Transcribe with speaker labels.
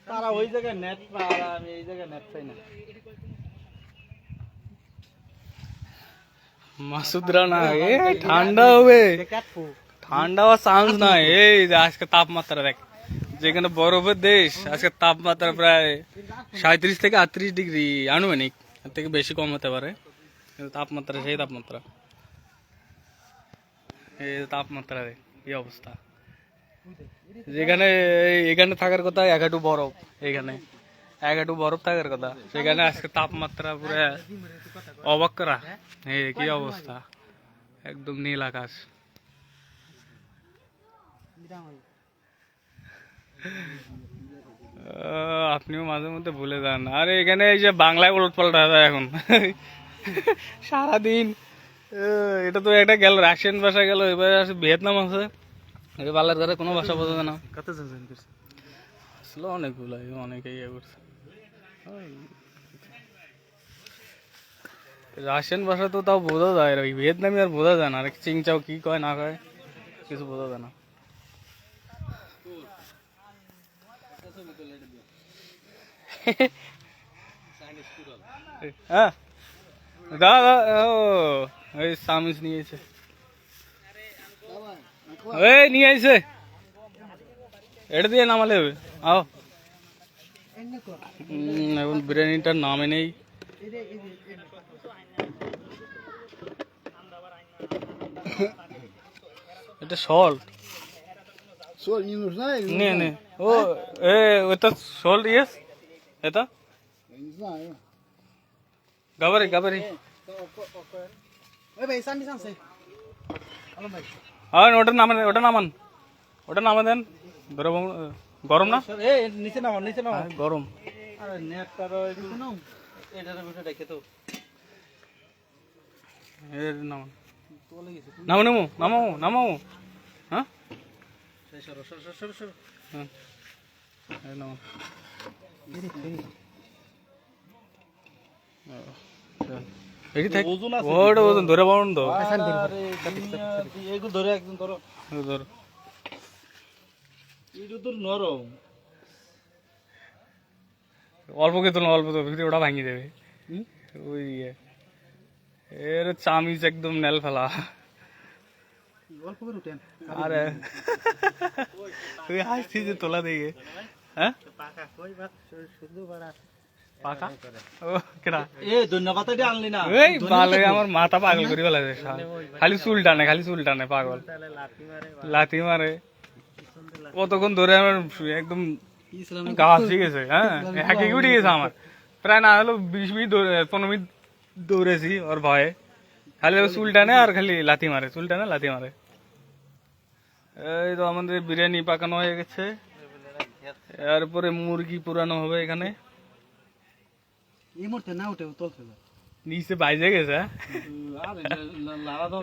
Speaker 1: তারা ওই জায়গায় নেট পায়, আর আমি এই জায়গায় নেট পাই না।
Speaker 2: মাসুদরা না, এ ঠান্ডা হবে, ঠান্ডা হওয়ার চান্স নাই। এই যে আজকে তাপমাত্রা দেখ, যেখানে বরফের দেশ, আজকে তাপমাত্রা প্রায় 37 থেকে 38 ডিগ্রি আনুমানিক, এর থেকে বেশি কম হতে পারে, কিন্তু তাপমাত্রা সেই তাপমাত্রা। এই যে তাপমাত্রা দেখ কি অবস্থা, যেখানে এখানে থাকার কথা এক হাঁটু বরফ, এখানে এক হাঁটু বরফ থাকার কথা, সেখানে আজকে তাপমাত্রা পুরো অবাক করা। এই কি অবস্থা, একদম নীল আকাশ। আপনিও মাঝে মধ্যে ভুলে যান। আরে এখানে এই যে বাংলায় উলট পাল্টা হয় এখন সারাদিন। এটা তো একটা গেল রাশিয়ান ভাষা গেল, এবার আছে ভিয়েতনাম আছে, বাংলার ধারে কোনো ভাষা বোঝা যায় না।
Speaker 1: কত জন করছে?
Speaker 2: আসলে অনেকগুলো, অনেকে ইয়ে করছে। রাশিয়ান ভাষা তো তাও বোঝা যায়, ওই ভিয়েতনামি আর বোঝা যায় না। আর চিংচাও কি কয় না কয় কিছু বোঝা যায় না। হ্যাঁ দাদা, ও ওই সামিস নিয়ে এসে, এই নিয়ে আইছে, এটা দিয়ে নামালে হবে। আও এখন বিরিয়ানিটার নামে নেই। এটা salt
Speaker 1: Sol, nie нужна?
Speaker 2: не не о это salt есть это
Speaker 1: Я не знаю.
Speaker 2: говори говори
Speaker 1: Oi, ভাই, সামনে সামনে। হ্যালো ভাই।
Speaker 2: আর ওটা নামান দেন। ধরো গরম না,
Speaker 1: এই নিচে নাও, নিচে নাও।
Speaker 2: গরম।
Speaker 1: আরে নেটটারও একটু নাও। এটার ভিতরে রেখে তো।
Speaker 2: এর নামান,
Speaker 1: তোলে গেছে।
Speaker 2: নামো হ্যাঁ,
Speaker 1: সরো সরো সরো সরো।
Speaker 2: হ্যাঁ এই নামান। এটি থাক,
Speaker 1: ওজন আছে।
Speaker 2: ওটা ওজন ধরে বাউন তো।
Speaker 1: আরে এগুলো ধরে একদম ধরো।
Speaker 2: ধর
Speaker 1: এটা তো নরম।
Speaker 2: অল্প কে তুলো, অল্প তো ভিতরে ওটা ভাঙিয়ে দেবে। ওই এর চামিচ একদম নেল ফেলা।
Speaker 1: অল্প করে উঠেন।
Speaker 2: আরে তুই হাসছিস যে তোলা দেখে, হ্যাঁ
Speaker 1: পাকা কই বাত শুধু বড়া।
Speaker 2: পাকা ও কেডা
Speaker 1: এ ধন্যবাদ এটা আনলি না।
Speaker 2: এই বালে আমার মাথা পাগল করে ফেলাছে, খালি চুল টানে পাগল, লাথি মারে। কতক্ষণ ধরে আমার একদম গা হাসি গেছে। হ্যাঁ একে উঠে গেছে আমার, প্রায় না হলো 20 মিনিট 15 মিনিট দৌড়েছি ওর ভয়ে। খালি চুল টানে আর খালি লাথি মারে, চুল টানে লাথি মারে। এই তো আমাদের বিরিয়ানি পাকানো হয়ে গেছে, এরপরে মুরগি পুরানো হবে এখানে।
Speaker 1: এই মুহূর্তে না উঠে তল ফেলে।
Speaker 2: নিচে বাইজে গেছে,
Speaker 1: আরে লালা দাও।